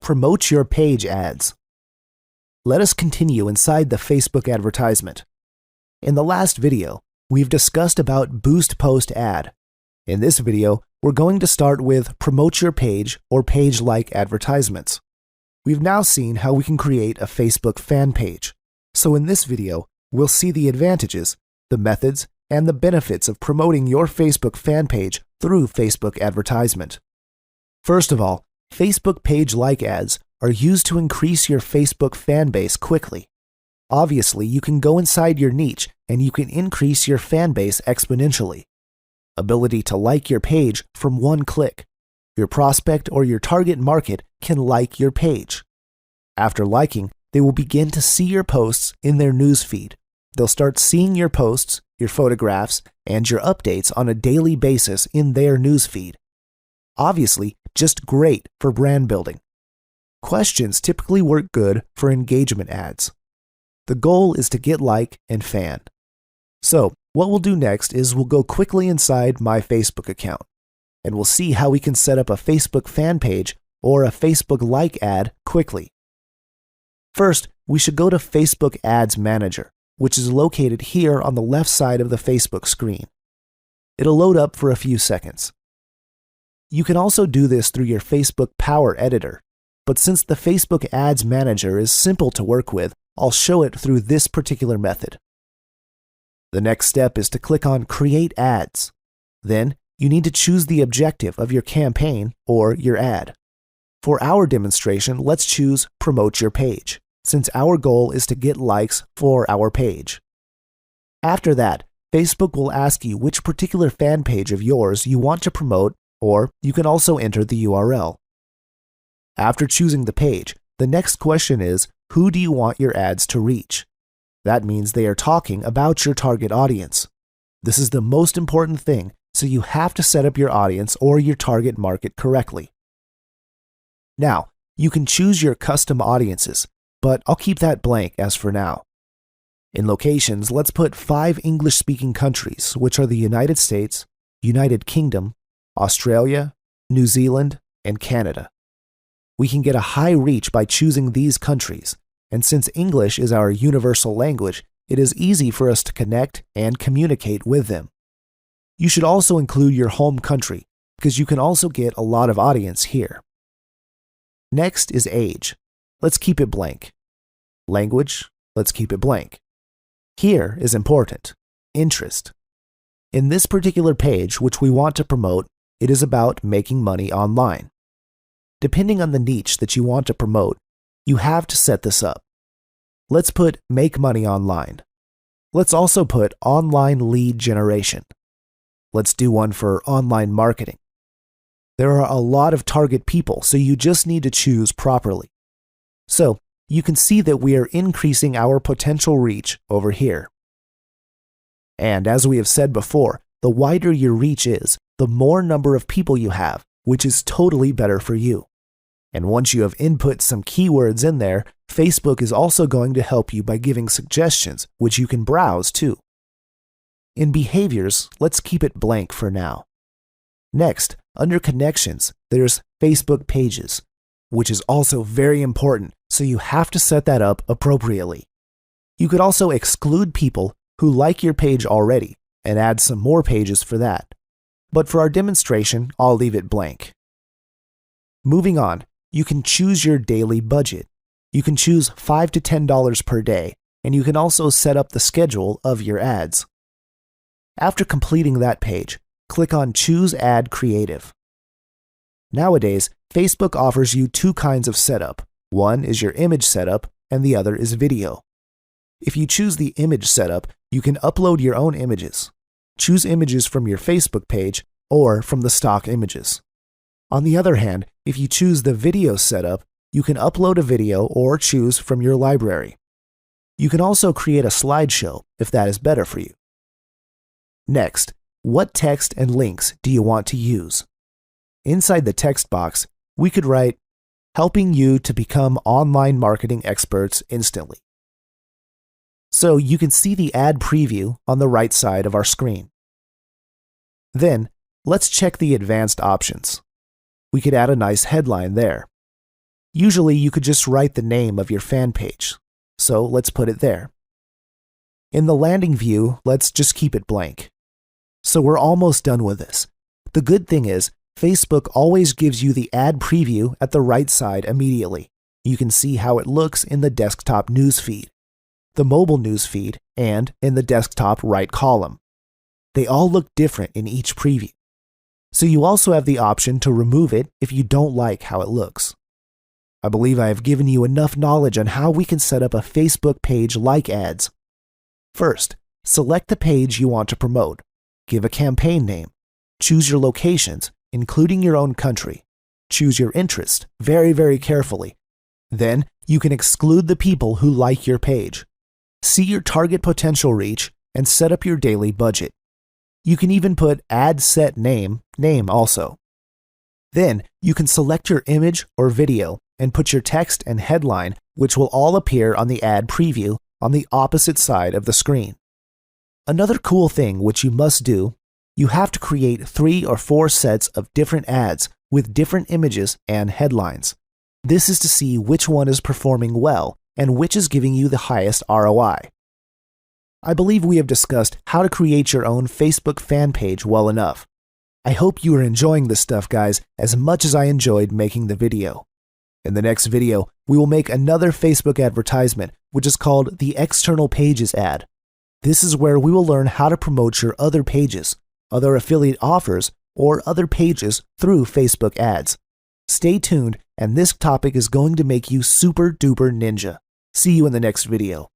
Promote Your Page ads. Let us continue inside the Facebook advertisement. In the last video, we've discussed about Boost Post ad. In this video, we're going to start with Promote Your Page or page-like advertisements. We've now seen how we can create a Facebook fan page. So in this video, we'll see the advantages, the methods, and the benefits of promoting your Facebook fan page through Facebook advertisement. First of all, Facebook page-like ads are used to increase your Facebook fan base quickly. Obviously, you can go inside your niche and you can increase your fan base exponentially. Ability to like your page from one click. Your prospect or your target market can like your page. After liking, they will begin to see your posts in their newsfeed. They'll start seeing your posts, your photographs, and your updates on a daily basis in their newsfeed. Obviously, just great for brand building. Questions typically work good for engagement ads. The goal is to get like and fan. So, what we'll do next is we'll go quickly inside my Facebook account, and we'll see how we can set up a Facebook fan page or a Facebook like ad quickly. First, we should go to Facebook Ads Manager, which is located here on the left side of the Facebook screen. It'll load up for a few seconds. You can also do this through your Facebook Power Editor, but since the Facebook Ads Manager is simple to work with, I'll show it through this particular method. The next step is to click on Create Ads. Then, you need to choose the objective of your campaign or your ad. For our demonstration, let's choose Promote Your Page, since our goal is to get likes for our page. After that, Facebook will ask you which particular fan page of yours you want to promote, or you can also enter the URL. After choosing the page, the next question is, who do you want your ads to reach? That means they are talking about your target audience. This is the most important thing, so you have to set up your audience or your target market correctly. Now, you can choose your custom audiences, but I'll keep that blank as for now. In locations, let's put 5 English-speaking countries, which are the United States, United Kingdom, Australia, New Zealand, and Canada. We can get a high reach by choosing these countries, and since English is our universal language, it is easy for us to connect and communicate with them. You should also include your home country, because you can also get a lot of audience here. Next is age. Let's keep it blank. Language, let's keep it blank. Here is important. Interest. In this particular page, which we want to promote, it is about making money online. Depending on the niche that you want to promote, you have to set this up. Let's put Make Money Online. Let's also put Online Lead Generation. Let's do one for online marketing. There are a lot of target people, so you just need to choose properly. So, you can see that we are increasing our potential reach over here. And as we have said before, the wider your reach is, the more number of people you have, which is totally better for you. And once you have input some keywords in there, Facebook is also going to help you by giving suggestions, which you can browse too. In behaviors, let's keep it blank for now. Next, under connections, there's Facebook pages, which is also very important, so you have to set that up appropriately. You could also exclude people who like your page already and add some more pages for that. But for our demonstration, I'll leave it blank. Moving on, you can choose your daily budget. You can choose $5 to $10 per day, and you can also set up the schedule of your ads. After completing that page, click on Choose Ad Creative. Nowadays, Facebook offers you 2 kinds of setup. One is your image setup, and the other is video. If you choose the image setup, you can upload your own images. Choose images from your Facebook page or from the stock images. On the other hand, if you choose the video setup, you can upload a video or choose from your library. You can also create a slideshow if that is better for you. Next, what text and links do you want to use? Inside the text box, we could write, helping you to become online marketing experts instantly. So you can see the ad preview on the right side of our screen. Then, let's check the advanced options. We could add a nice headline there. Usually you could just write the name of your fan page, so let's put it there. In the landing view, let's just keep it blank. So we're almost done with this. The good thing is, Facebook always gives you the ad preview at the right side immediately. You can see how it looks in the desktop news feed, the mobile news feed, and in the desktop right column. They all look different in each preview. So you also have the option to remove it if you don't like how it looks. I believe I have given you enough knowledge on how we can set up a Facebook page like ads. First, select the page you want to promote. Give a campaign name. Choose your locations, including your own country. Choose your interest very, very carefully. Then, you can exclude the people who like your page. See your target potential reach and set up your daily budget. You can even put ad set name also. Then, you can select your image or video and put your text and headline, which will all appear on the ad preview on the opposite side of the screen. Another cool thing which you must do, you have to create 3 or 4 sets of different ads with different images and headlines. This is to see which one is performing well and which is giving you the highest ROI. I believe we have discussed how to create your own Facebook fan page well enough. I hope you are enjoying this stuff, guys, as much as I enjoyed making the video. In the next video, we will make another Facebook advertisement, which is called the External Pages ad. This is where we will learn how to promote your other pages, other affiliate offers, or other pages through Facebook ads. Stay tuned, and this topic is going to make you super duper ninja. See you in the next video.